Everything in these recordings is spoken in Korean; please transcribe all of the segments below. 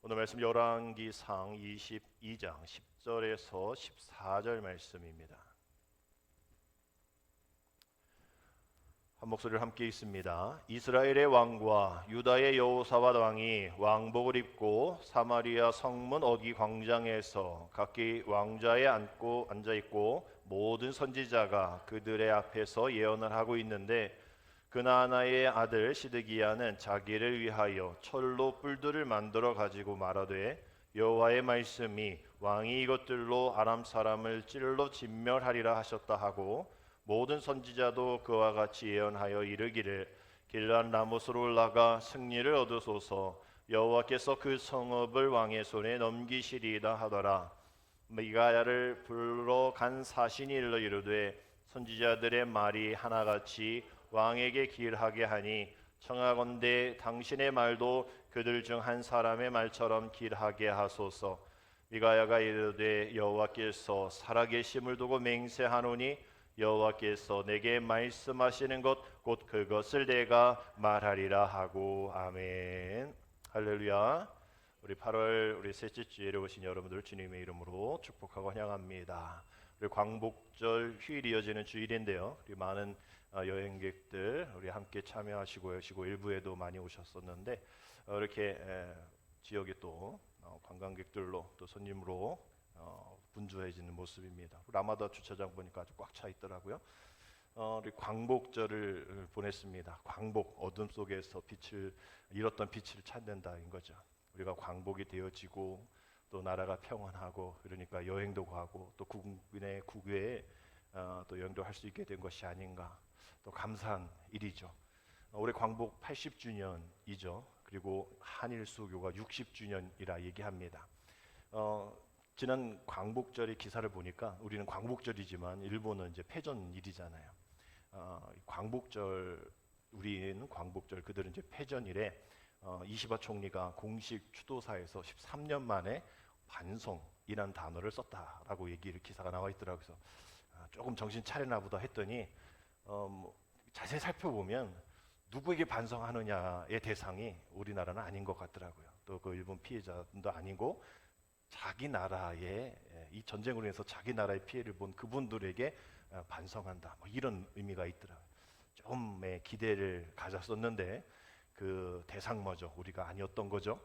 오늘 말씀 열왕기상 22장 10절에서 14절 말씀입니다. 한 목소리를 함께 읽습니다. 이스라엘의 왕과 유다의 여호사밧 왕이 왕복을 입고 사마리아 성문 어기 광장에서 각기 왕좌에 앉아 있고 모든 선지자가 그들의 앞에서 예언을 하고 있는데 그나아나의 아들 시드기야는 자기를 위하여 철로 뿔들을 만들어 가지고 말하되 여호와의 말씀이 왕이 이것들로 아람 사람을 찔러 진멸하리라 하셨다 하고 모든 선지자도 그와 같이 예언하여 이르기를 길앗 라못으로 올라가 승리를 얻으소서 여호와께서 그 성읍을 왕의 손에 넘기시리이다 하더라. 미가야를 불러 간 사신이 일러 이르되 선지자들의 말이 하나같이 왕에게 길하게 하니 청하건대 당신의 말도 그들 중 한 사람의 말처럼 길하게 하소서. 미가야가 이르되 여호와께서 살아계심을 두고 맹세하노니 여호와께서 내게 말씀하시는 것 곧 그것을 내가 말하리라 하고. 아멘. 할렐루야. 우리 8월 우리 셋째 주일에 오신 여러분들 주님의 이름으로 축복하고 환영합니다. 우리 광복절 휴일이 이어지는 주일인데요. 우리 많은 여행객들 우리 함께 참여하시고 일부에도 많이 오셨었는데 이렇게 지역에 또 관광객들로 또 손님으로 분주해지는 모습입니다. 라마다 주차장 보니까 아주 꽉 차 있더라고요. 우리 광복절을 보냈습니다. 광복, 어둠 속에서 잃었던 빛을 찾는다인 거죠. 우리가 광복이 되어지고 또 나라가 평안하고 그러니까 여행도 가고 또 국민의 국외에 또 여행도 할 수 있게 된 것이 아닌가. 또 감사한 일이죠. 올해 광복 80주년이죠. 그리고 한일 수교가 60주년이라 얘기합니다. 지난 광복절의 기사를 보니까 우리는 광복절이지만 일본은 이제 패전일이잖아요. 광복절 우리는 광복절 그들은 이제 패전일에 이시바 총리가 공식 추도사에서 13년 만에 반성이라는 단어를 썼다라고 기사가 나와 있더라고요. 그래서 조금 정신 차리나 보다 했더니 자세히 살펴보면 누구에게 반성하느냐의 대상이 우리나라는 아닌 것 같더라고요. 또 그 일본 피해자도 아니고 자기 나라의 이 전쟁으로 인해서 자기 나라의 피해를 본 그분들에게 반성한다. 뭐 이런 의미가 있더라고요. 조금의 기대를 가졌었는데 그 대상마저 우리가 아니었던 거죠.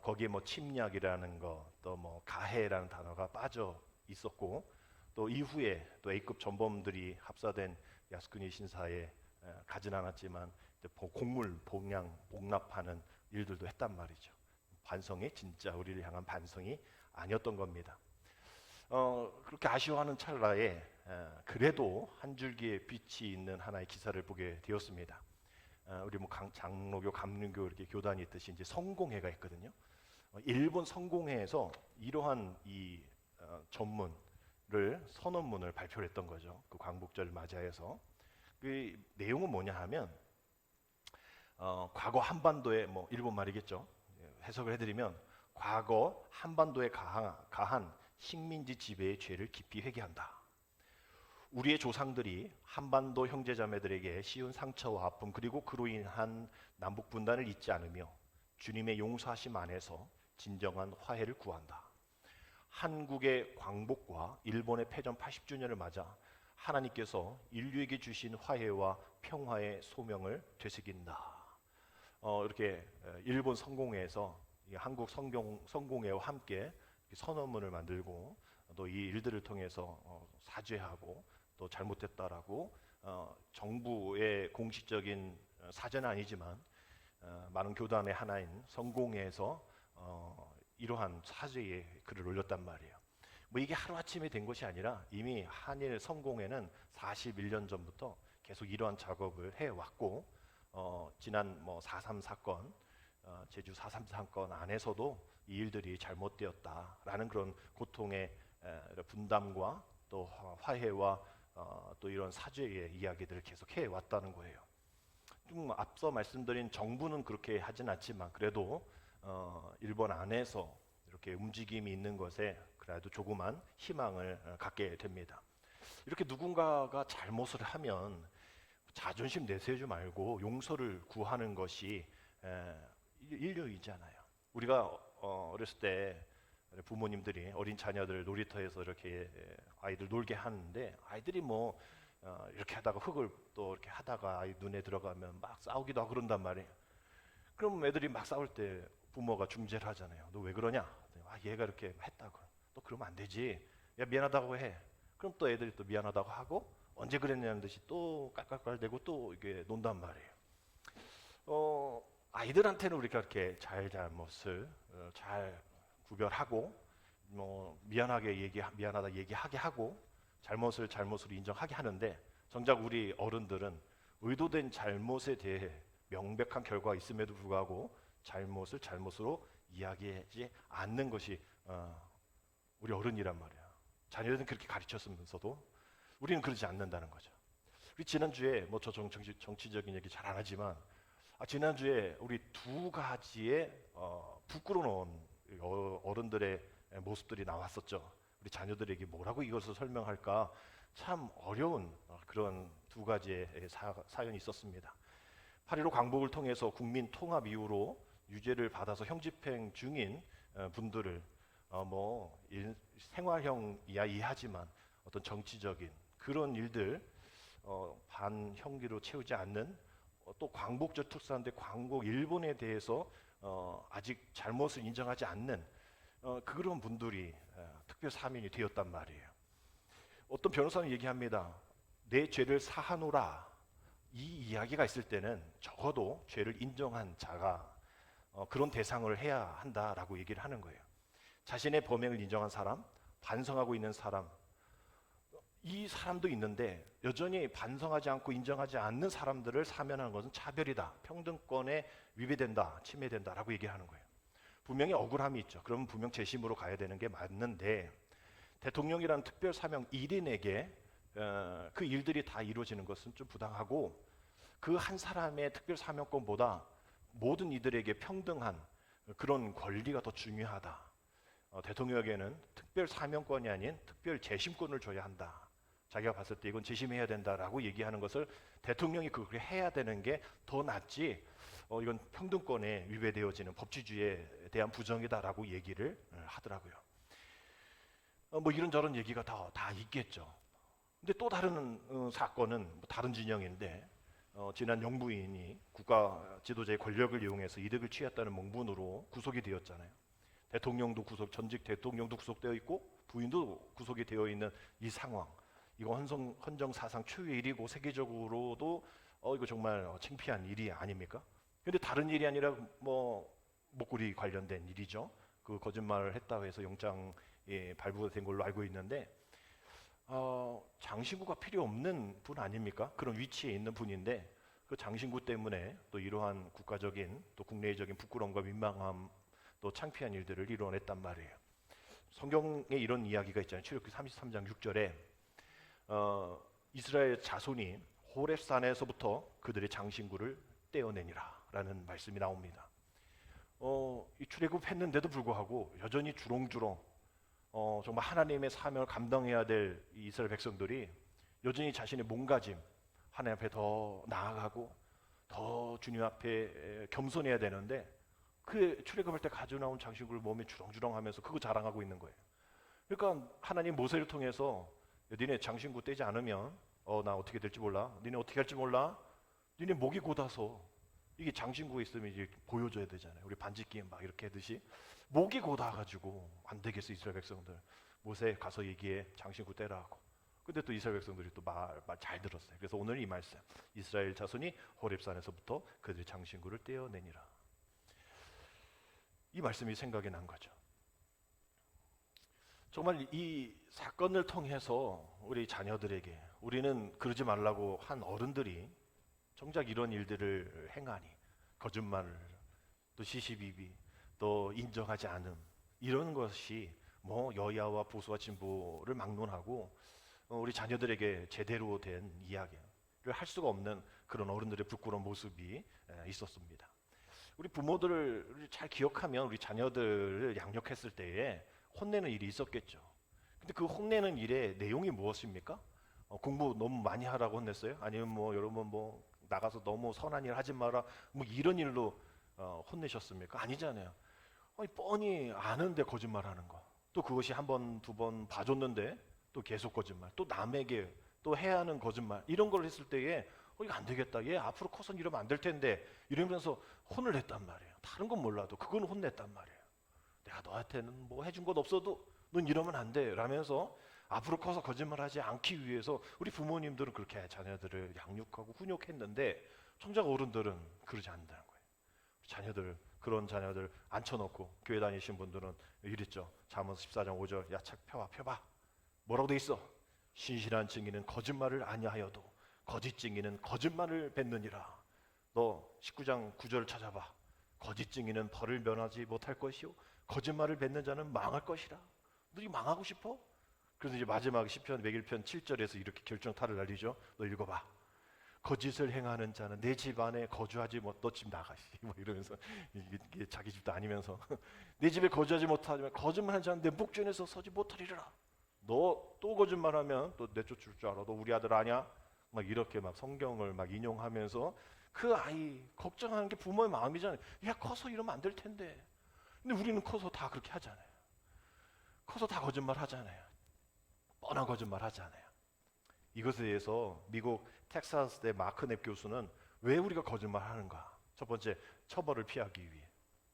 거기에 뭐 침략이라는 거, 또 뭐 가해라는 단어가 빠져 있었고 또 이후에 또 A급 전범들이 합사된 야스쿠니 신사에 가진 않았지만 곡물 복납하는 일들도 했단 말이죠. 반성이 진짜 우리를 향한 반성이 아니었던 겁니다. 그렇게 아쉬워하는 찰나에 그래도 한 줄기의 빛이 있는 하나의 기사를 보게 되었습니다. 우리 뭐 장로교, 감리교 이렇게 교단이 있듯이 이제 성공회가 있거든요. 일본 성공회에서 이러한 이 선언문을 발표했던 거죠. 그 광복절을 맞이해서 그 내용은 뭐냐 하면 과거 한반도에 뭐 일본 말이겠죠. 해석을 해드리면 과거 한반도에 가한 식민지 지배의 죄를 깊이 회개한다. 우리의 조상들이 한반도 형제자매들에게 씌운 상처와 아픔 그리고 그로 인한 남북 분단을 잊지 않으며 주님의 용서하심 안에서 진정한 화해를 구한다. 한국의 광복과 일본의 패전 80주년을 맞아 하나님께서 인류에게 주신 화해와 평화의 소명을 되새긴다. 이렇게 일본 성공회에서 한국 성공회와 함께 선언문을 만들고 또 이 일들을 통해서 사죄하고 또 잘못됐다라고 정부의 공식적인 사죄는 아니지만 많은 교단의 하나인 성공회에서 이러한 사죄의 글을 올렸단 말이에요. 뭐 이게 하루아침에 된 것이 아니라 이미 한일 성공회는 41년 전부터 계속 이러한 작업을 해왔고 지난 뭐 4.3 사건, 제주 4.3 사건 안에서도 이 일들이 잘못되었다라는 그런 고통의 분담과 또 화해와 또 이런 사죄의 이야기들을 계속 해왔다는 거예요. 좀 앞서 말씀드린 정부는 그렇게 하진 않지만 그래도 일본 안에서 이렇게 움직임이 있는 것에 그래도 조그만 희망을 갖게 됩니다. 이렇게 누군가가 잘못을 하면 자존심 내세우지 말고 용서를 구하는 것이 인류이잖아요. 우리가 어렸을 때 부모님들이 어린 자녀들 놀이터에서 이렇게 아이들 놀게 하는데 아이들이 뭐 이렇게 하다가 흙을 또 이렇게 하다가 아이 눈에 들어가면 막 싸우기도 하고 그런단 말이에요. 그럼 애들이 막 싸울 때 부모가 중재를 하잖아요. 너 왜 그러냐? 아, 얘가 이렇게 했다고. 또 그러면 안 되지. 야, 미안하다고 해. 그럼 또 애들이 또 미안하다고 하고 언제 그랬냐는 듯이 또 깔깔깔대고 또 이게 논단 말이에요. 아이들한테는 우리가 이렇게 잘잘못을 잘 구별하고 뭐 미안하다 얘기하게 하고 잘못을 잘못으로 인정하게 하는데 정작 우리 어른들은 의도된 잘못에 대해 명백한 결과가 있음에도 불구하고 잘못을 잘못으로 이야기하지 않는 것이 우리 어른이란 말이야. 자녀들은 그렇게 가르쳤으면서도 우리는 그러지 않는다는 거죠. 우리 지난주에 뭐 저 정치적인 얘기 잘 안 하지만 지난주에 우리 두 가지의 부끄러운 어른들의 모습들이 나왔었죠. 우리 자녀들에게 뭐라고 이것을 설명할까 참 어려운 그런 두 가지의 사연이 있었습니다. 8.15 광복을 통해서 국민 통합 이후로 유죄를 받아서 형집행 중인 분들을 생활형이야 이해하지만 어떤 정치적인 그런 일들 반형기로 채우지 않는 또 광복절 특수한데 광복 일본에 대해서 아직 잘못을 인정하지 않는 그런 분들이 특별 사면이 되었단 말이에요. 어떤 변호사는 얘기합니다. 내 죄를 사하노라. 이 이야기가 있을 때는 적어도 죄를 인정한 자가 그런 대상을 해야 한다라고 얘기를 하는 거예요. 자신의 범행을 인정한 사람, 반성하고 있는 사람, 이 사람도 있는데 여전히 반성하지 않고 인정하지 않는 사람들을 사면하는 것은 차별이다, 평등권에 위배된다, 침해된다라고 얘기하는 거예요. 분명히 억울함이 있죠. 그러면 분명 재심으로 가야 되는 게 맞는데 대통령이라는 특별 사명 1인에게 그 일들이 다 이루어지는 것은 좀 부당하고 그 한 사람의 특별 사명권보다 모든 이들에게 평등한 그런 권리가 더 중요하다. 대통령에게는 특별 사명권이 아닌 특별 재심권을 줘야 한다. 자기가 봤을 때 이건 재심해야 된다라고 얘기하는 것을 대통령이 그렇게 해야 되는 게 더 낫지 이건 평등권에 위배되어지는 법치주의에 대한 부정이다라고 얘기를 하더라고요. 뭐 이런저런 얘기가 다 있겠죠. 근데 또 다른 사건은 다른 진영인데 지난 영부인이 국가 지도자의 권력을 이용해서 이득을 취했다는 명분으로 구속이 되었잖아요. 대통령도 전직 대통령도 구속되어 있고 부인도 구속이 되어 있는 이 상황. 이거 헌정 사상 초유의 일이고 세계적으로도 이거 정말 창피한 일이 아닙니까? 근데 다른 일이 아니라 뭐 목걸이 관련된 일이죠. 그 거짓말을 했다고 해서 영장이 발부된 걸로 알고 있는데 장신구가 필요 없는 분 아닙니까? 그런 위치에 있는 분인데 그 장신구 때문에 또 이러한 국가적인 또 국내적인 부끄러움과 민망함 또 창피한 일들을 이뤄냈단 말이에요. 성경에 이런 이야기가 있잖아요. 출애굽기 33장 6절에 이스라엘 자손이 호렙산에서부터 그들의 장신구를 떼어내니라 라는 말씀이 나옵니다. 이 출애굽했는데도 불구하고 여전히 주렁주렁 정말 하나님의 사명을 감당해야 될 이스라엘 백성들이 여전히 자신의 몸가짐 하나님 앞에 더 나아가고 더 주님 앞에 겸손해야 되는데 그 출애굽할 때 가져 나온 장신구를 몸에 주렁주렁하면서 그거 자랑하고 있는 거예요. 그러니까 하나님 모세를 통해서 니네 장신구 떼지 않으면 나 어떻게 될지 몰라. 니네 어떻게 할지 몰라. 니네 목이 곧아서 이게 장신구에 있으면 이제 보여줘야 되잖아요. 우리 반지 게임 막 이렇게 하듯이 목이 곧아가지고 안 되겠어 이스라엘 백성들. 모세 가서 얘기해 장신구 떼라 하고. 근데 또 이스라엘 백성들이 또 말 잘 들었어요. 그래서 오늘 이 말씀 이스라엘 자손이 호렙산에서부터 그들의 장신구를 떼어내니라. 이 말씀이 생각이 난 거죠. 정말 이 사건을 통해서 우리 자녀들에게 우리는 그러지 말라고 한 어른들이 정작 이런 일들을 행하니 거짓말을 또 시시비비 또 인정하지 않음 이런 것이 뭐 여야와 보수와 진보를 막론하고 우리 자녀들에게 제대로 된 이야기를 할 수가 없는 그런 어른들의 부끄러운 모습이 있었습니다. 우리 부모들을 잘 기억하면 우리 자녀들을 양육했을 때에 혼내는 일이 있었겠죠. 근데 그 혼내는 일의 내용이 무엇입니까? 공부 너무 많이 하라고 혼냈어요? 아니면 뭐 여러분 뭐 나가서 너무 선한 일 하지 마라 뭐 이런 일로 혼내셨습니까? 아니잖아요. 아니, 뻔히 아는데 거짓말하는 거. 또 그것이 한 번, 두 번 봐줬는데 또 계속 거짓말. 또 남에게 또 해야 하는 거짓말. 이런 걸 했을 때에 이거 안 되겠다. 얘 앞으로 커서는 이러면 안 될 텐데 이러면서 혼을 냈단 말이에요. 다른 건 몰라도 그건 혼냈단 말이에요. 내가 너한테는 뭐 해준 것 없어도 넌 이러면 안 돼. 라면서 앞으로 커서 거짓말하지 않기 위해서 우리 부모님들은 그렇게 자녀들을 양육하고 훈육했는데 정작 어른들은 그러지 않는다는 거예요. 자녀들, 그런 자녀들 앉혀놓고 교회 다니신 분들은 이랬죠. 잠언 14장 5절, 야 책 펴봐. 뭐라고 돼 있어? 신실한 증인은 거짓말을 아니하여도 거짓 증인은 거짓말을 뱉느니라. 너 19장 9절 찾아봐. 거짓 증인은 벌을 면하지 못할 것이요 거짓말을 뱉는 자는 망할 것이라. 너 이거 망하고 싶어? 그래서 이제 마지막 시편 101편 7절에서 이렇게 결정타를 날리죠. 너 읽어봐. 거짓을 행하는 자는 내 집 안에 거주하지 못. 너 집 나가. 뭐 이러면서 이게 자기 집도 아니면서 내 집에 거주하지 못하면 거짓말하는 자는 내 목전에서 서지 못하리라. 너 또 거짓말하면 또 내쫓을 줄 알아. 너 우리 아들 아냐? 막 이렇게 막 성경을 막 인용하면서 그 아이 걱정하는 게 부모의 마음이잖아요. 야 커서 이러면 안 될 텐데. 근데 우리는 커서 다 그렇게 하잖아요. 커서 다 거짓말 하잖아요. 뻔한 거짓말 하잖아요. 이것에 대해서 미국 텍사스대 마크 넵 교수는 왜 우리가 거짓말 하는가? 첫 번째, 처벌을 피하기 위해.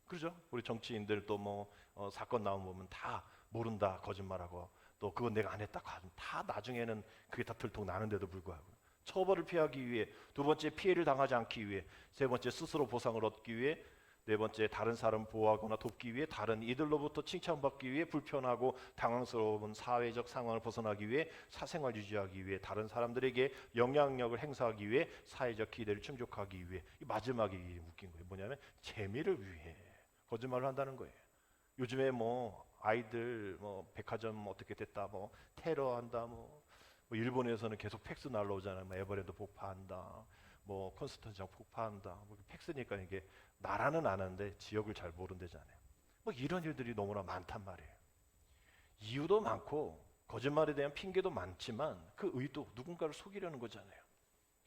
그렇죠? 우리 정치인들 또 뭐 사건 나오면 보면 다 모른다 거짓말하고 또 그건 내가 안 했다 다 나중에는 그게 다 들통 나는데도 불구하고 처벌을 피하기 위해, 두 번째 피해를 당하지 않기 위해, 세 번째 스스로 보상을 얻기 위해, 네 번째 다른 사람 보호하거나 돕기 위해, 다른 이들로부터 칭찬받기 위해, 불편하고 당황스러운 사회적 상황을 벗어나기 위해, 사생활 유지하기 위해, 다른 사람들에게 영향력을 행사하기 위해, 사회적 기대를 충족하기 위해. 이 마지막이 웃긴 거예요. 뭐냐면 재미를 위해 거짓말을 한다는 거예요. 요즘에 뭐 아이들 뭐 백화점 어떻게 됐다, 뭐 테러한다, 뭐 일본에서는 계속 팩스 날라오잖아요. 뭐 에버랜드 폭파한다, 뭐 콘스턴트장 폭파한다. 뭐 팩스니까 이게 나라는 아는데 지역을 잘 모른다잖아요. 뭐 이런 일들이 너무나 많단 말이에요. 이유도 많고 거짓말에 대한 핑계도 많지만 그 의도, 누군가를 속이려는 거잖아요.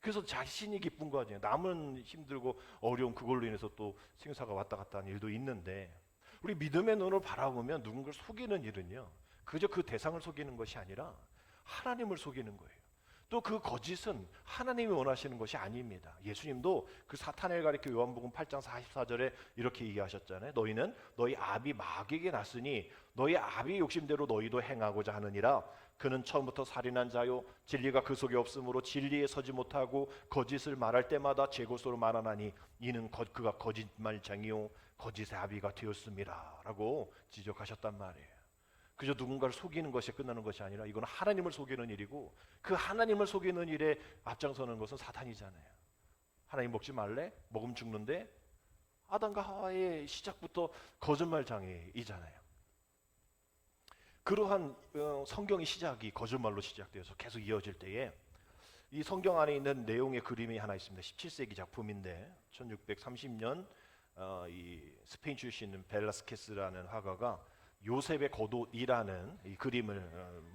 그래서 자신이 기쁜 거 아니에요. 남은 힘들고 어려운 그걸로 인해서 또 생사가 왔다 갔다 하는 일도 있는데, 우리 믿음의 눈으로 바라보면 누군가를 속이는 일은요, 그저 그 대상을 속이는 것이 아니라 하나님을 속이는 거예요. 또 그 거짓은 하나님이 원하시는 것이 아닙니다. 예수님도 그 사탄을 가리켜 요한복음 8장 44절에 이렇게 얘기하셨잖아요. 너희는 너희 아비 마귀에게 났으니 너희 아비 욕심대로 너희도 행하고자 하느니라. 그는 처음부터 살인한 자요 진리가 그 속에 없으므로 진리에 서지 못하고 거짓을 말할 때마다 제 것으로 말하나니 이는 그가 거짓말쟁이요 거짓의 아비가 되었습니다 라고 지적하셨단 말이에요. 그저 누군가를 속이는 것이 끝나는 것이 아니라 이건 하나님을 속이는 일이고, 그 하나님을 속이는 일에 앞장서는 것은 사탄이잖아요. 하나님 먹지 말래? 먹으면 죽는데? 아담과 하와의 시작부터 거짓말장애이잖아요. 그러한 성경의 시작이 거짓말로 시작되어서 계속 이어질 때에 이 성경 안에 있는 내용의 그림이 하나 있습니다. 17세기 작품인데 1630년 이 스페인 출신 벨라스케스라는 화가가 요셉의 겉옷이라는 이 그림을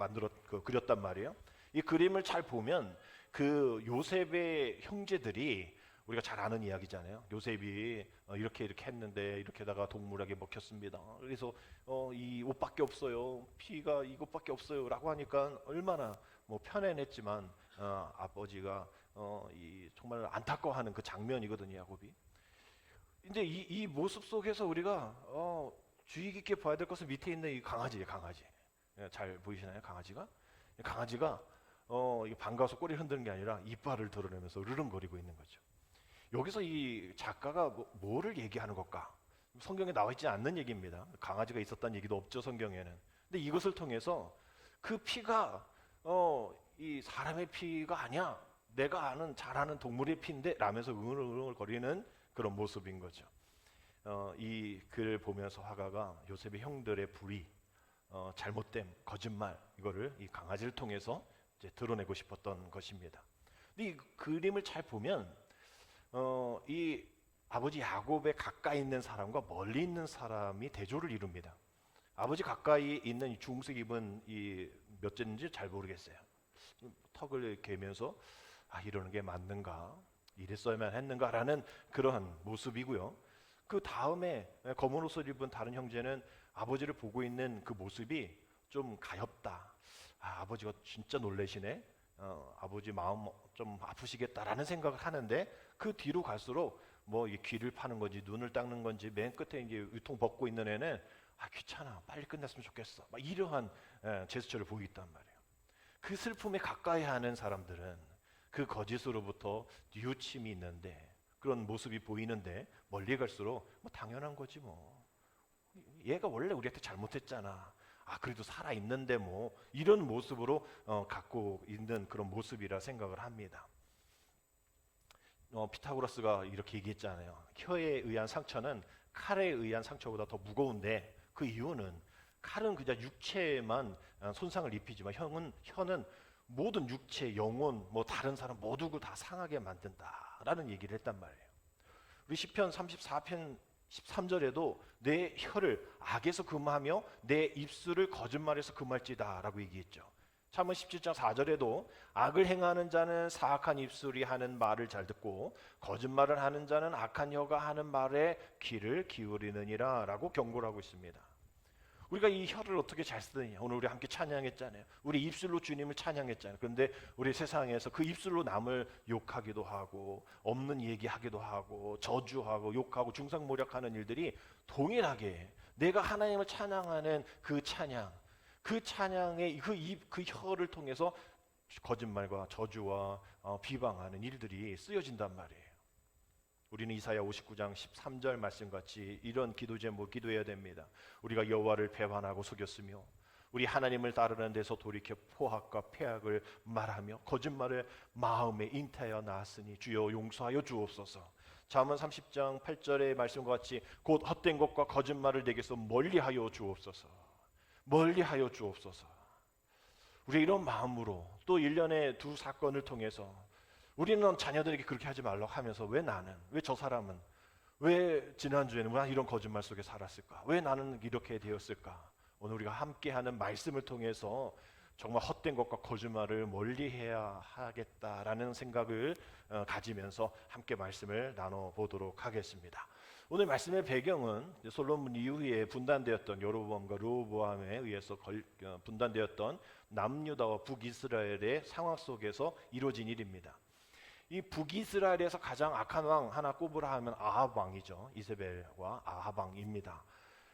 그렸단 말이에요. 이 그림을 잘 보면 그 요셉의 형제들이, 우리가 잘 아는 이야기잖아요. 요셉이 이렇게 했는데 이렇게다가 동물에게 먹혔습니다. 그래서 이 옷밖에 없어요. 피가 이것밖에 없어요라고 하니까 얼마나 뭐 편안했지만 아버지가 정말 안타까워하는 그 장면이거든요, 야곱이. 근데 이 모습 속에서 우리가 주의 깊게 봐야 될 것은 밑에 있는 이 강아지예요, 강아지. 잘 보이시나요, 강아지가? 강아지가 반가워서 꼬리를 흔드는 게 아니라 이빨을 드러내면서 으르렁거리고 있는 거죠. 여기서 이 작가가 뭐를 얘기하는 걸까? 성경에 나와 있지 않는 얘기입니다. 강아지가 있었다는 얘기도 없죠, 성경에는. 근데 이것을 통해서 그 피가 이 사람의 피가 아니야, 내가 잘 아는 동물의 피인데 라면서 으르렁거리는 그런 모습인 거죠. 이 글을 보면서 화가가 요셉의 형들의 불의, 잘못됨, 거짓말, 이거를 이 강아지를 통해서 이제 드러내고 싶었던 것입니다. 근데 이 그림을 잘 보면 이 아버지 야곱의 가까이 있는 사람과 멀리 있는 사람이 대조를 이룹니다. 아버지 가까이 있는 이 주홍색 입은 이 몇째인지 잘 모르겠어요. 턱을 개면서 이러는 게 맞는가, 이랬어야만 했는가라는 그러한 모습이고요. 그 다음에 검은 옷을 입은 다른 형제는 아버지를 보고 있는 그 모습이 좀 가엾다. 아버지가 진짜 놀래시네. 아버지 마음 좀 아프시겠다라는 생각을 하는데 그 뒤로 갈수록 뭐 이 귀를 파는 건지 눈을 닦는 건지 맨 끝에 이제 유통 벗고 있는 애는 귀찮아 빨리 끝났으면 좋겠어 막 이러한 제스처를 보이겠단 말이에요. 그 슬픔에 가까이 하는 사람들은 그 거짓으로부터 뉘우침이 있는데 그런 모습이 보이는데 멀리 갈수록 뭐 당연한 거지 뭐 얘가 원래 우리한테 잘못했잖아. 그래도 살아 있는데 뭐 이런 모습으로 갖고 있는 그런 모습이라 생각을 합니다. 피타고라스가 이렇게 얘기했잖아요. 혀에 의한 상처는 칼에 의한 상처보다 더 무거운데 그 이유는 칼은 그냥 육체만 손상을 입히지만 혀는 모든 육체, 영혼, 뭐 다른 사람 모두를 다 상하게 만든다라는 얘기를 했단 말이에요. 우리 시편 34편 13절에도 내 혀를 악에서 금하며 내 입술을 거짓말에서 금할지다라고 얘기했죠. 잠언 17장 4절에도 악을 행하는 자는 사악한 입술이 하는 말을 잘 듣고 거짓말을 하는 자는 악한 혀가 하는 말에 귀를 기울이느니라 라고 경고를 하고 있습니다. 우리가 이 혀를 어떻게 잘 쓰느냐. 오늘 우리 함께 찬양했잖아요. 우리 입술로 주님을 찬양했잖아요. 그런데 우리 세상에서 그 입술로 남을 욕하기도 하고 없는 얘기하기도 하고 저주하고 욕하고 중상모략하는 일들이 동일하게 내가 하나님을 찬양하는 그 찬양, 그 찬양의 그 혀를 통해서 거짓말과 저주와 비방하는 일들이 쓰여진단 말이에요. 우리는 이사야 59장 13절 말씀같이 이런 기도 제목 기도해야 됩니다. 우리가 여호와를 배반하고 속였으며 우리 하나님을 따르는 데서 돌이켜 포악과 폐악을 말하며 거짓말을 마음에 잉태하여 나았으니 주여 용서하여 주옵소서. 잠언 30장 8절의 말씀과 같이 곧 헛된 것과 거짓말을 내게서 멀리하여 주옵소서. 멀리하여 주옵소서. 우리 이런 마음으로 또 1년에 두 사건을 통해서 우리는 자녀들에게 그렇게 하지 말라고 하면서 왜 나는, 왜 저 사람은, 왜 지난주에는 왜 이런 거짓말 속에 살았을까? 왜 나는 이렇게 되었을까? 오늘 우리가 함께하는 말씀을 통해서 정말 헛된 것과 거짓말을 멀리해야 하겠다라는 생각을 가지면서 함께 말씀을 나눠보도록 하겠습니다. 오늘 말씀의 배경은 솔로몬 이후에 분단되었던 여로보암과 르호보암에 의해서 분단되었던 남유다와 북이스라엘의 상황 속에서 이루어진 일입니다. 이 북이스라엘에서 가장 악한 왕 하나 꼽으라 하면 아합 왕이죠. 이세벨과 아합 왕입니다.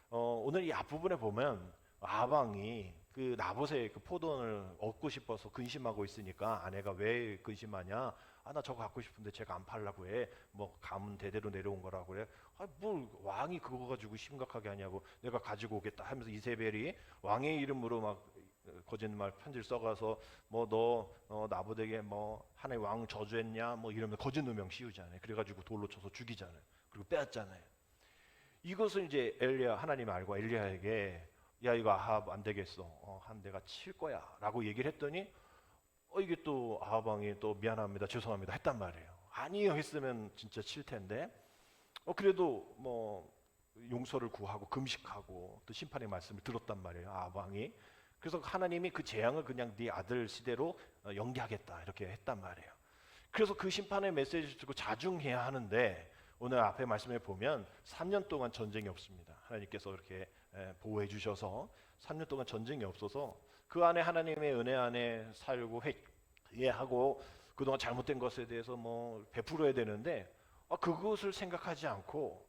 오늘 이 앞부분에 보면 아합 왕이 그 나봇의 그 포도원을 얻고 싶어서 근심하고 있으니까 아내가 왜 근심하냐? 나 저거 갖고 싶은데 제가 안 팔라고 해. 뭐 가문 대대로 내려온 거라고 그래. 뭘 왕이 그거 가지고 심각하게 하냐고. 내가 가지고 오겠다 하면서 이세벨이 왕의 이름으로 막 거짓말 편지를 써가서 뭐 너 나봇에게 뭐 하나의 왕 저주했냐 뭐 이러면 거짓 누명 씌우잖아요. 그래가지고 돌로 쳐서 죽이잖아요. 그리고 빼앗잖아요. 이것을 이제 하나님이 알고 엘리야에게 야 이거 아합 안 되겠어. 한 내가 칠 거야라고 얘기를 했더니 이게 또 아합 왕이 또 미안합니다 죄송합니다 했단 말이에요. 아니요 했으면 진짜 칠 텐데 그래도 뭐 용서를 구하고 금식하고 또 심판의 말씀을 들었단 말이에요. 아합 왕이. 그래서 하나님이 그 재앙을 그냥 네 아들 시대로 연기하겠다 이렇게 했단 말이에요. 그래서 그 심판의 메시지를 듣고 자중해야 하는데 오늘 앞에 말씀에 보면 3년 동안 전쟁이 없습니다. 하나님께서 이렇게 보호해 주셔서 3년 동안 전쟁이 없어서 그 안에 하나님의 은혜 안에 살고 회개하고 그동안 잘못된 것에 대해서 뭐 베풀어야 되는데 그것을 생각하지 않고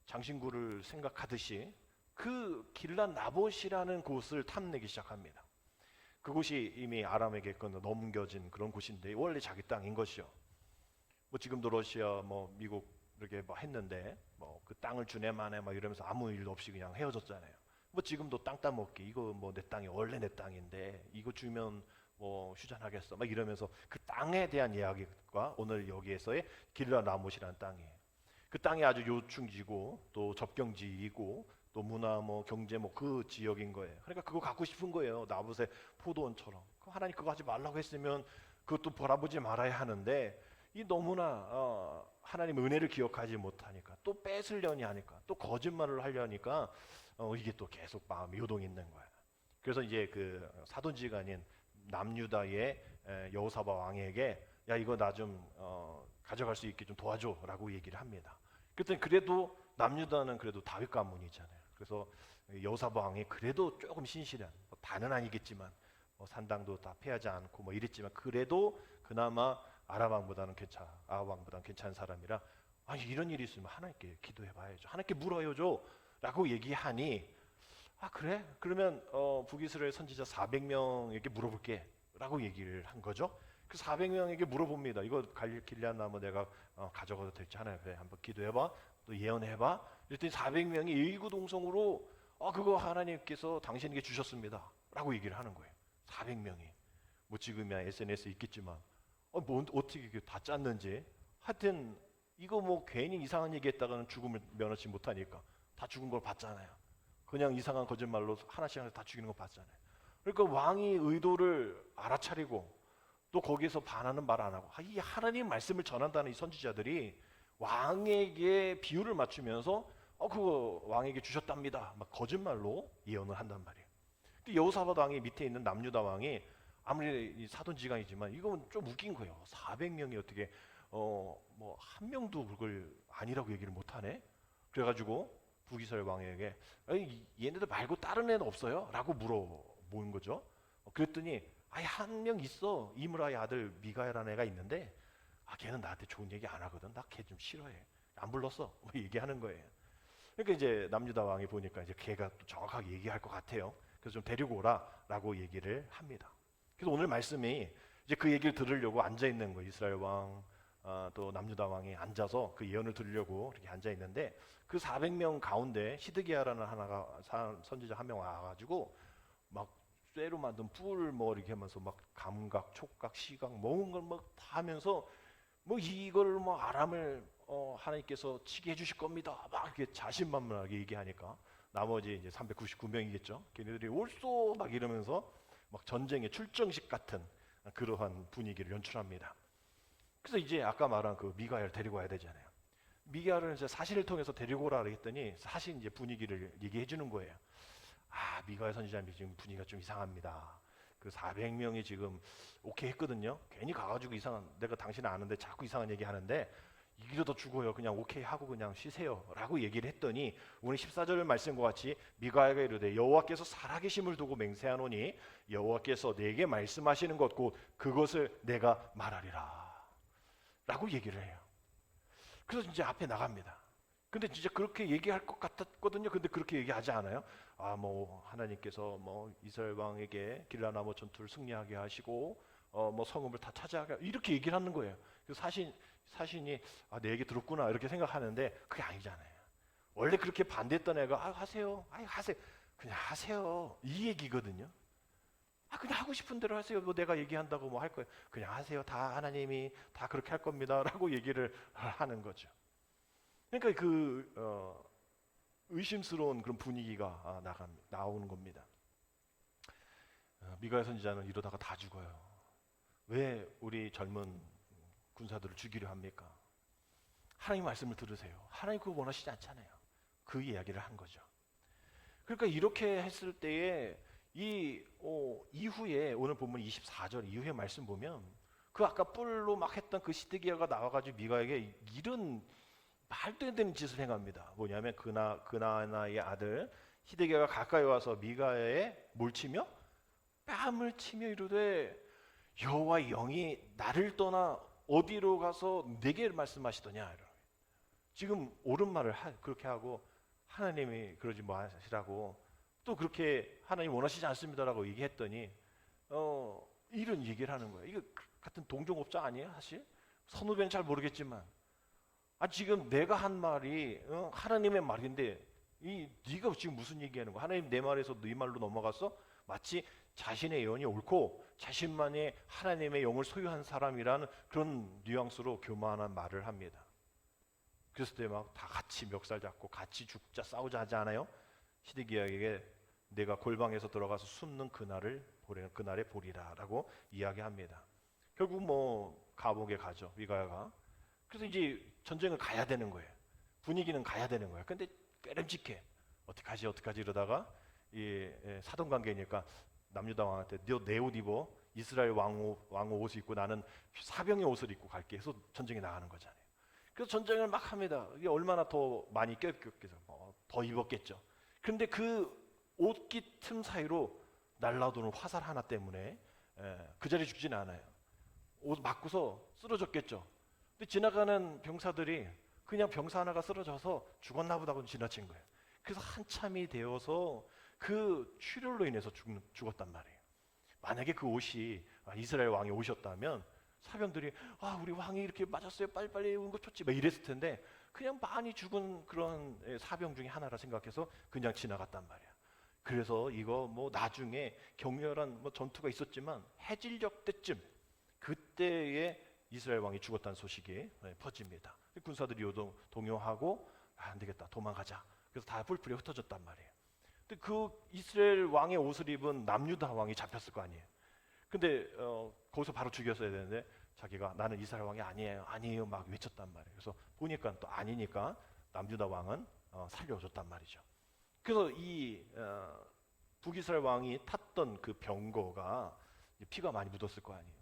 장신구를 생각하듯이 그 길란 나봇이라는 곳을 탐내기 시작합니다. 그곳이 이미 아람에게 넘겨진 그런 곳인데 원래 자기 땅인 것이요. 뭐 지금도 러시아 뭐 미국 이렇게 뭐 했는데 뭐 그 땅을 주네만에 막 이러면서 아무 일도 없이 그냥 헤어졌잖아요. 뭐 지금도 땅 따먹기 이거 뭐 내 땅이 원래 내 땅인데 이거 주면 뭐 휴전하겠어 막 이러면서 그 땅에 대한 이야기가 오늘 여기에서의 길라 나못이라는 땅이에요. 그 땅이 아주 요충지고 또 접경지이고 또 문화 뭐 경제 뭐 그 지역인 거예요. 그러니까 그거 갖고 싶은 거예요. 나봇의 포도원처럼. 하나님 그거 하지 말라고 했으면 그것도 바라보지 말아야 하는데 이 너무나 하나님 은혜를 기억하지 못하니까 또 뺏으려니 하니까 또 거짓말을 하려니까 이게 또 계속 마음이 요동이 있는 거예요. 그래서 이제 그 사돈지간인 남유다의 여호사밧 왕에게 야 이거 나 좀 가져갈 수 있게 좀 도와줘라고 얘기를 합니다. 그랬더니 그래도 남유다는 그래도 다윗 가문이잖아요. 그래서 여호사밧 왕이 그래도 조금 신실한, 뭐 다는 아니겠지만 뭐 산당도 다 패하지 않고 뭐 이랬지만 그래도 그나마 아람 왕보다는 아합 왕보다는 괜찮은 사람이라, 아니 이런 일이 있으면 하나님께 기도해봐야죠. 하나님께 물어요죠라고 얘기하니, 아 그래? 그러면 북이스라엘 선지자 400명에게 물어볼게라고 얘기를 한 거죠. 그 400명에게 물어봅니다. 이거 길리앗 나무 내가 가져가도 될지 하나님 그래 한번 기도해봐, 또 예언해봐. 그랬더니 400명이 일구동성으로 그거 하나님께서 당신에게 주셨습니다라고 얘기를 하는 거예요. 400명이. 뭐 지금이야 SNS 있겠지만 뭐 어떻게 다 짰는지, 하여튼 이거 뭐 괜히 이상한 얘기했다가는 죽음을 면하지 못하니까 다 죽은 걸 봤잖아요. 그냥 이상한 거짓말로 하나씩 다 죽이는 거 봤잖아요. 그러니까 왕이 의도를 알아차리고 또 거기에서 반하는 말 안 하고, 이 하나님 말씀을 전한다는 이 선지자들이 왕에게 비유를 맞추면서 그거 왕에게 주셨답니다 막 거짓말로 예언을 한단 말이에요. 여호사밧 왕이 밑에 있는 남유다 왕이 아무리 사돈지간이지만 이건 좀 웃긴 거예요. 400명이 어떻게 뭐 한 명도 그걸 아니라고 얘기를 못하네. 그래가지고 북이스라엘 왕에게 얘네들 말고 다른 애는 없어요? 라고 물어보는 거죠. 그랬더니 한 명 있어. 이므라의 아들 미가야라는 애가 있는데 걔는 나한테 좋은 얘기 안 하거든. 나 걔 좀 싫어해. 안 불렀어. 뭐 얘기하는 거예요. 그러니까 이제 남유다 왕이 보니까 이제 걔가 또 정확하게 얘기할 것 같아요. 그래서 좀 데리고 오라라고 얘기를 합니다. 그래서 오늘 말씀이 이제 그 얘기를 들으려고 앉아 있는 거예요. 이스라엘 왕, 또 남유다 왕이 앉아서 그 예언을 들으려고 이렇게 앉아 있는데, 그 400명 가운데 시드기야라는 선지자 한 명 와가지고 막 쇠로 만든 뿔 뭐 이렇게 하면서 막 감각, 촉각, 시각 모든 걸 막 다 하면서 뭐 이걸 뭐 아람을 하나님께서 치게 해주실 겁니다. 막 이렇게 자신만만하게 얘기하니까 나머지 이제 399명이겠죠. 걔네들이 옳소 막 이러면서 막 전쟁의 출정식 같은 그러한 분위기를 연출합니다. 그래서 이제 아까 말한 그 미가야를 데리고 와야 되잖아요. 미가야를 이제 사신을 통해서 데리고 오라 했더니 사신 이제 분위기를 얘기해 주는 거예요. 미가야 선지자님 지금 분위기가 좀 이상합니다. 그 400명이 지금 오케이 했거든요. 괜히 가가지고 내가 당신은 아는데 자꾸 이상한 얘기 하는데 이러다 죽어요. 그냥 오케이 하고 그냥 쉬세요 라고 얘기를 했더니, 오늘 14절 말씀과 같이 미가야가 이르되 여호와께서 살아계심을 두고 맹세하노니 여호와께서 내게 말씀하시는 것 곧 그것을 내가 말하리라 라고 얘기를 해요. 그래서 이제 앞에 나갑니다. 근데 진짜 그렇게 얘기할 것 같았거든요. 근데 그렇게 얘기하지 않아요. 뭐 하나님께서 뭐 이스라엘 왕에게 길라나무 전투를 승리하게 하시고 뭐 성읍을 다 차지하게 이렇게 얘기를 하는 거예요. 그래서 사신이 내 얘기 들었구나 이렇게 생각하는데 그게 아니잖아요. 원래 그렇게 반대했던 애가 하세요. 하세요. 그냥 하세요. 이 얘기거든요. 그냥 하고 싶은 대로 하세요. 뭐 내가 얘기한다고 뭐 할 거예요. 그냥 하세요. 다 하나님이 다 그렇게 할 겁니다라고 얘기를 하는 거죠. 그러니까 그 의심스러운 그런 분위기가 나오는 겁니다. 미가야 선지자는 이러다가 다 죽어요. 왜 우리 젊은 군사들을 죽이려 합니까? 하나님 말씀을 들으세요. 하나님 그거 원하시지 않잖아요. 그 이야기를 한 거죠. 그러니까 이렇게 했을 때에 이후에 오늘 본문 24절 이후에 말씀 보면 그 아까 뿔로 막 했던 그 시드기야가 나와가지고 미가에게 이런 말도 안 되는 짓을 행합니다. 뭐냐면 그나나의 아들 시드기야가 가까이 와서 미가에 뭘 치며? 뺨을 치며 이르되 여호와의 영이 나를 떠나 어디로 가서 내게 말씀하시더냐. 지금 옳은 말을 그렇게 하고 하나님이 그러지 마시라고 또 그렇게 하나님 원하시지 않습니다라고 얘기했더니 이런 얘기를 하는 거예요. 이거 같은 동종업자 아니에요? 사실 선후배는 잘 모르겠지만 지금 내가 한 말이 하나님의 말인데 네가 지금 무슨 얘기하는 거야? 하나님 내 말에서 네 말로 넘어갔어? 마치 자신의 예언이 옳고 자신만이 하나님의 영을 소유한 사람이라는 그런 뉘앙스로 교만한 말을 합니다. 그랬을 때 막 다 같이 멱살 잡고 같이 죽자 싸우자 하지 않아요? 시드기야에게 내가 골방에서 들어가서 숨는 그날에 보리라라고 이야기합니다. 결국 뭐 감옥에 가죠. 미가야가. 그래서 이제 전쟁을 가야 되는 거예요. 분위기는 가야 되는 거예요. 근데 꾀름직해. 어떡하지 이러다가 사돈 관계니까 남유다 왕한테 너 내 옷 입어. 이스라엘 왕후 옷을 입고 나는 사병의 옷을 입고 갈게 해서 전쟁에 나가는 거잖아요. 그래서 전쟁을 막 합니다. 이게 얼마나 더 많이 껴입겠어요. 더 입었겠죠. 그런데 그 옷깃 틈 사이로 날라오는 화살 하나 때문에 그 자리에 죽지는 않아요. 옷 맞고서 쓰러졌겠죠. 근데 지나가는 병사들이 그냥 병사 하나가 쓰러져서 죽었나 보다 하고 지나친 거예요. 그래서 한참이 되어서 그 출혈로 인해서 죽었단 말이에요. 만약에 그 옷이 이스라엘 왕의 옷이었다면 사병들이 우리 왕이 이렇게 맞았어요, 빨리빨리 응급처치 막 이랬을 텐데 그냥 많이 죽은 그런 사병 중에 하나라 생각해서 그냥 지나갔단 말이야. 그래서 이거 뭐 나중에 격렬한 뭐 전투가 있었지만 해질녘 때쯤 그때에 이스라엘 왕이 죽었다는 소식이 퍼집니다. 군사들이 동요하고 안 되겠다, 도망가자. 그래서 다 뿔뿔이 흩어졌단 말이에요. 근데 그 이스라엘 왕의 옷을 입은 남유다 왕이 잡혔을 거 아니에요. 근데 거기서 바로 죽였어야 되는데 자기가 나는 이스라엘 왕이 아니에요 막 외쳤단 말이에요. 그래서 보니까 또 아니니까 남유다 왕은 살려줬단 말이죠. 그래서 이 북이스라엘 왕이 탔던 그 병거가 피가 많이 묻었을 거 아니에요.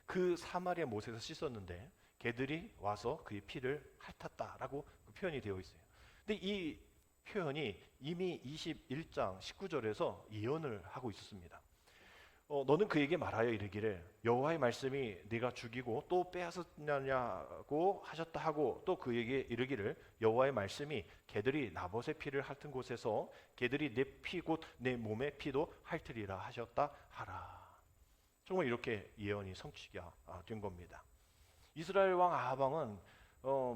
그 사마리아 못에서 씻었는데 개들이 와서 그의 피를 핥았다라고 그 표현이 되어 있어요. 근데 이 표현이 이미 21장 19절에서 예언을 하고 있었습니다. 너는 그에게 말하여 이르기를 여호와의 말씀이 네가 죽이고 또 빼앗았느냐고 하셨다 하고 또 그에게 이르기를 여호와의 말씀이 개들이 나봇의 피를 핥은 곳에서 개들이 내 피 곧 내 몸의 피도 핥으리라 하셨다 하라. 정말 이렇게 예언이 성취가 된 겁니다. 이스라엘 왕 아합 왕은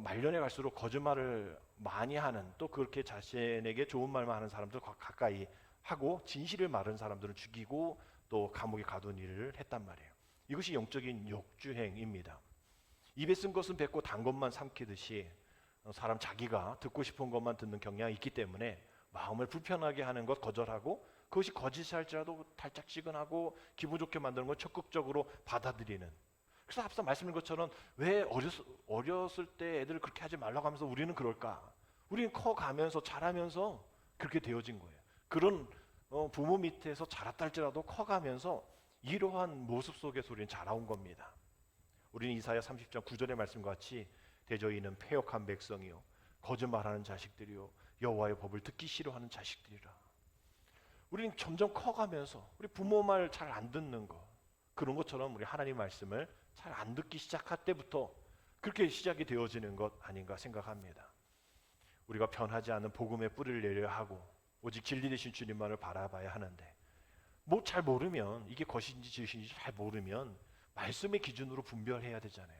말년에 갈수록 거짓말을 많이 하는, 또 그렇게 자신에게 좋은 말만 하는 사람들 가까이 하고 진실을 말하는 사람들을 죽이고 또 감옥에 가둔 일을 했단 말이에요. 이것이 영적인 역주행입니다. 입에 쓴 것은 뱉고 단 것만 삼키듯이 사람 자기가 듣고 싶은 것만 듣는 경향이 있기 때문에 마음을 불편하게 하는 것 거절하고 그것이 거짓일지라도 달짝지근하고 기분 좋게 만드는 걸 적극적으로 받아들이는. 그래서 앞서 말씀드린 것처럼 왜 어렸을 때 애들을 그렇게 하지 말라고 하면서 우리는 그럴까? 우리는 커가면서 자라면서 그렇게 되어진 거예요. 그런 부모 밑에서 자랐다 할지라도 커가면서 이러한 모습 속에서 우리는 자라온 겁니다. 우리는 이사야 30장 9절의 말씀과 같이 대저희는 패역한 백성이요 거짓말하는 자식들이요 여호와의 법을 듣기 싫어하는 자식들이라. 우리는 점점 커가면서 우리 부모 말 잘 안 듣는 거, 그런 것처럼 우리 하나님 말씀을 잘 안 듣기 시작할 때부터 그렇게 시작이 되어지는 것 아닌가 생각합니다. 우리가 변하지 않는 복음의 뿌리를 내려 하고 오직 진리 되신 주님만을 바라봐야 하는데 뭐 잘 모르면, 이게 것인지 지으신지 잘 모르면 말씀의 기준으로 분별해야 되잖아요.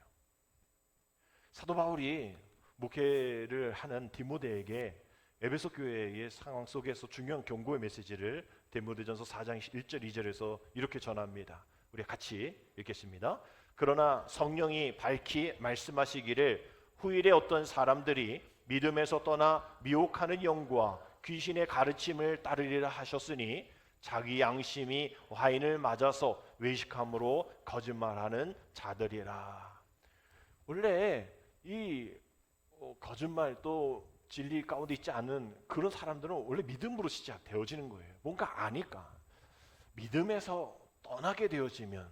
사도 바울이 목회를 하는 디모데에게 에베소 교회의 상황 속에서 중요한 경고의 메시지를 디모데전서 4장 1절 2절에서 이렇게 전합니다. 우리 같이 읽겠습니다. 그러나 성령이 밝히 말씀하시기를 후일에 어떤 사람들이 믿음에서 떠나 미혹하는 영과 귀신의 가르침을 따르리라 하셨으니 자기 양심이 와인을 맞아서 외식함으로 거짓말하는 자들이라. 원래 이 거짓말 또 진리 가운데 있지 않은 그런 사람들은 원래 믿음으로 시작되어지는 거예요. 뭔가 아니까 믿음에서 떠나게 되어지면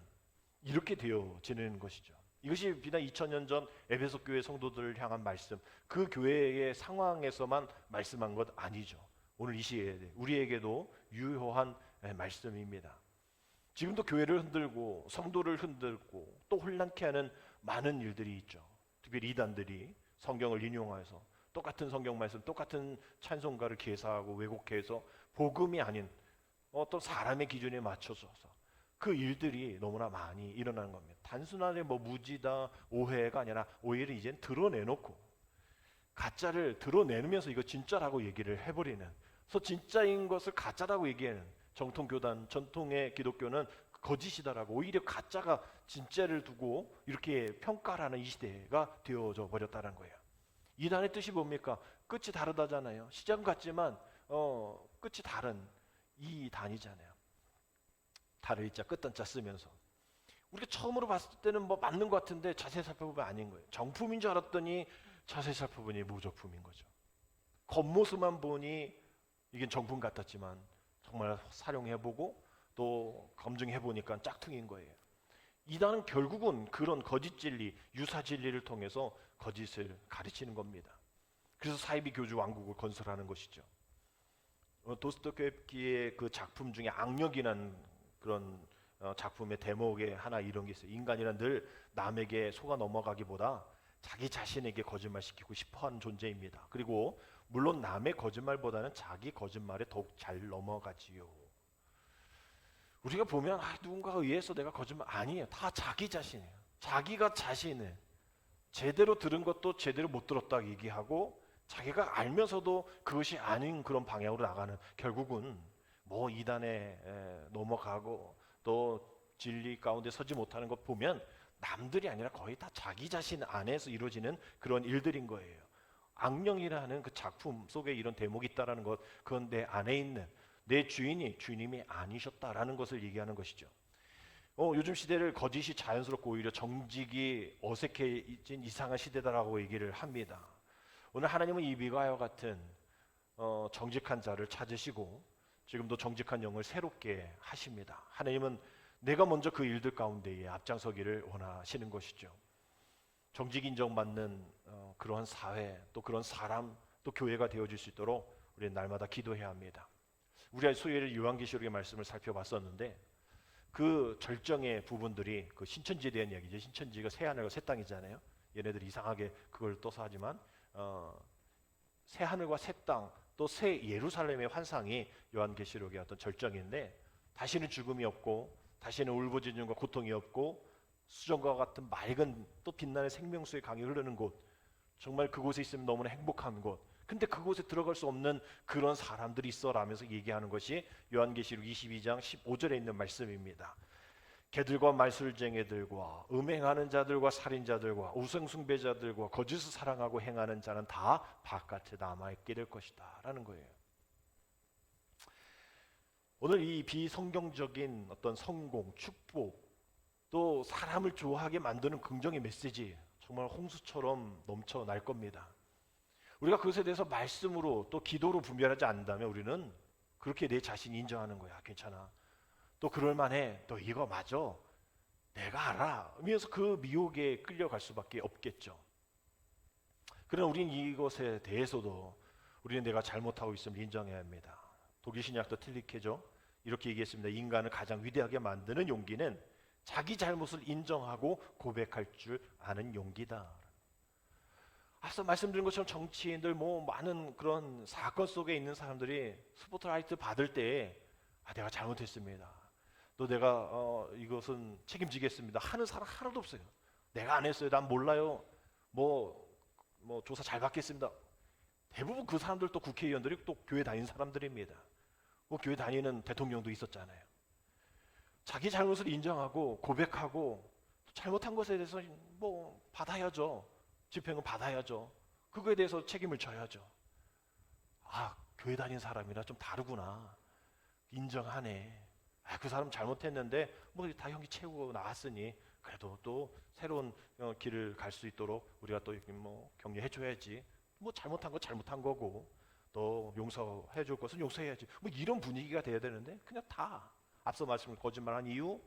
이렇게 되어지는 것이죠. 이것이 비단 2000년 전 에베소 교회 성도들을 향한 말씀, 그 교회의 상황에서만 말씀한 것 아니죠. 오늘 이 시기에 우리에게도 유효한 말씀입니다. 지금도 교회를 흔들고 성도를 흔들고 또 혼란케 하는 많은 일들이 있죠. 특별히 이단들이 성경을 인용해서 똑같은 성경 말씀, 똑같은 찬송가를 개사하고 왜곡해서 복음이 아닌 어떤 사람의 기준에 맞춰서 그 일들이 너무나 많이 일어나는 겁니다. 단순하게 뭐 무지다, 오해가 아니라 오히려 이젠 드러내놓고 가짜를 드러내면서 이거 진짜라고 얘기를 해버리는, 그래서 진짜인 것을 가짜라고 얘기하는 정통교단, 전통의 기독교는 거짓이다라고 오히려 가짜가 진짜를 두고 이렇게 평가를 하는 이 시대가 되어져 버렸다는 거예요. 이단의 뜻이 뭡니까? 끝이 다르다잖아요. 시작은 같지만 끝이 다른 이 단이잖아요. 달을 자 끝단자 쓰면서 우리가 처음으로 봤을 때는 뭐 맞는 것 같은데 자세히 살펴보면 아닌 거예요. 정품인 줄 알았더니 자세히 살펴보니 무정품인 거죠. 겉모습만 보니 이게 정품 같았지만 정말 사용해보고 또 검증해보니까 짝퉁인 거예요. 이단은 결국은 그런 거짓 진리, 유사 진리를 통해서 거짓을 가르치는 겁니다. 그래서 사이비 교주 왕국을 건설하는 것이죠. 도스토옙스키의 그 작품 중에 악력이라는 그런 작품의 대목에 하나 이런 게 있어요. 인간이란 늘 남에게 속아 넘어가기보다 자기 자신에게 거짓말시키고 싶어하는 존재입니다. 그리고 물론 남의 거짓말보다는 자기 거짓말에 더욱 잘 넘어가지요. 우리가 보면 누군가에 의해서 내가 거짓말 아니에요. 다 자기 자신이에요. 자기가 자신을 제대로 들은 것도 제대로 못 들었다 얘기하고 자기가 알면서도 그것이 아닌 그런 방향으로 나가는, 결국은 뭐 이단에 넘어가고 또 진리 가운데 서지 못하는 것 보면 남들이 아니라 거의 다 자기 자신 안에서 이루어지는 그런 일들인 거예요. 악령이라는 그 작품 속에 이런 대목이 있다라는 것, 그건 내 안에 있는 내 주인이 주님이 아니셨다라는 것을 얘기하는 것이죠. 요즘 시대를 거짓이 자연스럽고 오히려 정직이 어색해진 이상한 시대다라고 얘기를 합니다. 오늘 하나님은 이 미가와 같은 정직한 자를 찾으시고 지금도 정직한 영을 새롭게 하십니다. 하나님은 내가 먼저 그 일들 가운데에 앞장서기를 원하시는 것이죠. 정직 인정받는 그러한 사회, 또 그런 사람, 또 교회가 되어질 수 있도록 우리는 날마다 기도해야 합니다. 우리가 소위의 요한계시록의 말씀을 살펴봤었는데 그 절정의 부분들이 그 신천지에 대한 이야기죠. 신천지가 새 하늘과 새 땅이잖아요. 얘네들이 이상하게 그걸 떠서 하지만 새 하늘과 새 땅, 또 새 예루살렘의 환상이 요한계시록의 어떤 절정인데, 다시는 죽음이 없고 다시는 울부짖음과 고통이 없고 수정과 같은 맑은 또 빛나는 생명수의 강이 흐르는 곳, 정말 그곳에 있으면 너무나 행복한 곳. 근데 그곳에 들어갈 수 없는 그런 사람들이 있어라면서 얘기하는 것이 요한계시록 22장 15절에 있는 말씀입니다. 개들과 말술쟁이들과 음행하는 자들과 살인자들과 우상숭배자들과 거짓을 사랑하고 행하는 자는 다 바깥에 남아있게 될 것이다 라는 거예요. 오늘 이 비성경적인 어떤 성공, 축복, 또 사람을 좋아하게 만드는 긍정의 메시지 정말 홍수처럼 넘쳐날 겁니다. 우리가 그것에 대해서 말씀으로 또 기도로 분별하지 않는다면 우리는 그렇게 내 자신이 인정하는 거야. 괜찮아. 또 그럴만해. 또 이거 맞아. 내가 알아. 하면서 그 미혹에 끌려갈 수밖에 없겠죠. 그러나 우리는 이것에 대해서도 우리는 내가 잘못하고 있음을 인정해야 합니다. 독일 신약도 틸리케죠. 이렇게 얘기했습니다. 인간을 가장 위대하게 만드는 용기는 자기 잘못을 인정하고 고백할 줄 아는 용기다. 앞서 말씀드린 것처럼 정치인들 많은 그런 사건 속에 있는 사람들이 스포트라이트 받을 때 내가 잘못했습니다. 또 내가 이것은 책임지겠습니다 하는 사람 하나도 없어요. 내가 안 했어요. 난 몰라요. 뭐 조사 잘 받겠습니다. 대부분 그 사람들도 국회의원들이 또 교회 다니는 사람들입니다. 교회 다니는 대통령도 있었잖아요. 자기 잘못을 인정하고 고백하고 잘못한 것에 대해서 받아야죠. 집행은 받아야죠. 그거에 대해서 책임을 져야죠. 교회 다니는 사람이라 좀 다르구나. 인정하네. 그 사람 잘못했는데 다 형이 채우고 나왔으니 그래도 또 새로운 길을 갈 수 있도록 우리가 또 격려해 줘야지. 잘못한 거 잘못한 거고 또 용서해 줄 것은 용서해야지. 이런 분위기가 돼야 되는데 그냥 다 앞서 말씀을 거짓말한 이유,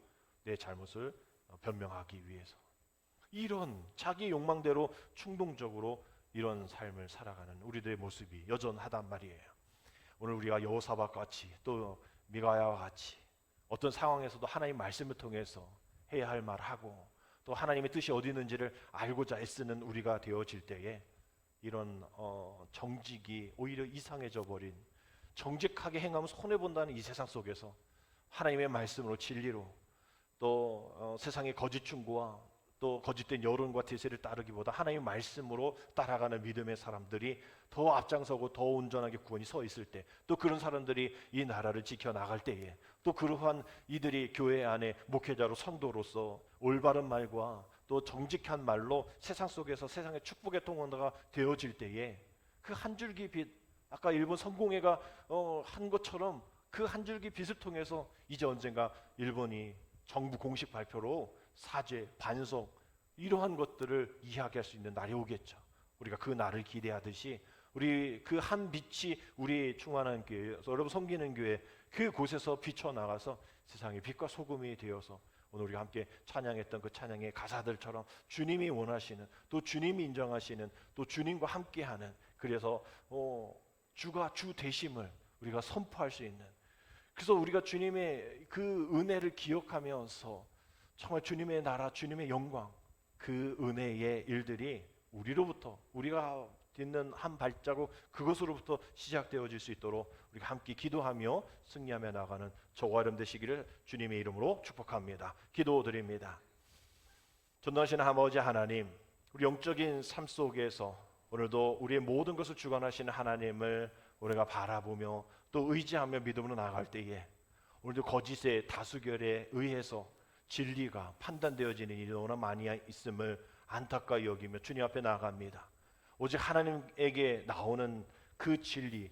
내 잘못을 변명하기 위해서 이런 자기 욕망대로 충동적으로 이런 삶을 살아가는 우리들의 모습이 여전하단 말이에요. 오늘 우리가 여호사밧 같이 또 미가야와 같이 어떤 상황에서도 하나님 말씀을 통해서 해야 할 말하고 또 하나님의 뜻이 어디 있는지를 알고자 애쓰는 우리가 되어질 때에 이런 정직이 오히려 이상해져 버린, 정직하게 행하면 손해본다는 이 세상 속에서 하나님의 말씀으로 진리로 또 세상의 거짓 충고와 또 거짓된 여론과 대세를 따르기보다 하나님의 말씀으로 따라가는 믿음의 사람들이 더 앞장서고 더 온전하게 구원이 서 있을 때, 또 그런 사람들이 이 나라를 지켜나갈 때에, 또 그러한 이들이 교회 안에 목회자로 성도로서 올바른 말과 또 정직한 말로 세상 속에서 세상의 축복의 통로가 되어질 때에 그 한 줄기 빛, 아까 일본 성공회가 한 것처럼 그 한 줄기 빛을 통해서 이제 언젠가 일본이 정부 공식 발표로 사죄, 반석 이러한 것들을 이야기할 수 있는 날이 오겠죠. 우리가 그 날을 기대하듯이 우리 그 한 빛이 우리 충만한 교회, 여러분 섬기는 교회 그곳에서 비춰나가서 세상의 빛과 소금이 되어서 오늘 우리가 함께 찬양했던 그 찬양의 가사들처럼 주님이 원하시는, 또 주님이 인정하시는, 또 주님과 함께하는, 그래서 주가 주 되심을 우리가 선포할 수 있는, 그래서 우리가 주님의 그 은혜를 기억하면서 정말 주님의 나라, 주님의 영광, 그 은혜의 일들이 우리로부터, 우리가 딛는 한 발자국 그것으로부터 시작되어질 수 있도록 우리가 함께 기도하며 승리하며 나가는 저와 여러분 되시기를 주님의 이름으로 축복합니다. 기도드립니다. 전능하신 아버지 하나님, 우리 영적인 삶 속에서 오늘도 우리의 모든 것을 주관하시는 하나님을 우리가 바라보며 또 의지하며 믿음으로 나아갈 때에 오늘도 거짓의 다수결에 의해서 진리가 판단되어지는 일이 너무나 많이 있음을 안타까이 여기며 주님 앞에 나아갑니다. 오직 하나님에게 나오는 그 진리,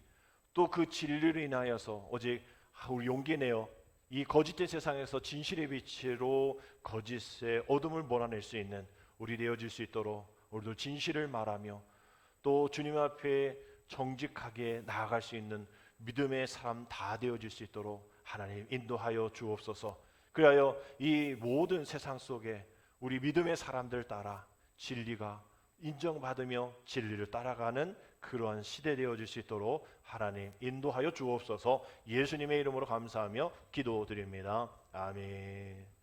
또 그 진리로 인하여서 오직 우리 용기 내어 이 거짓된 세상에서 진실의 빛으로 거짓의 어둠을 몰아낼 수 있는 우리 되어질 수 있도록 우리도 진실을 말하며 또 주님 앞에 정직하게 나아갈 수 있는 믿음의 사람 다 되어질 수 있도록 하나님 인도하여 주옵소서. 그리하여 이 모든 세상 속에 우리 믿음의 사람들 따라 진리가 인정받으며 진리를 따라가는 그러한 시대 되어질 수 있도록 하나님 인도하여 주옵소서. 예수님의 이름으로 감사하며 기도드립니다. 아멘.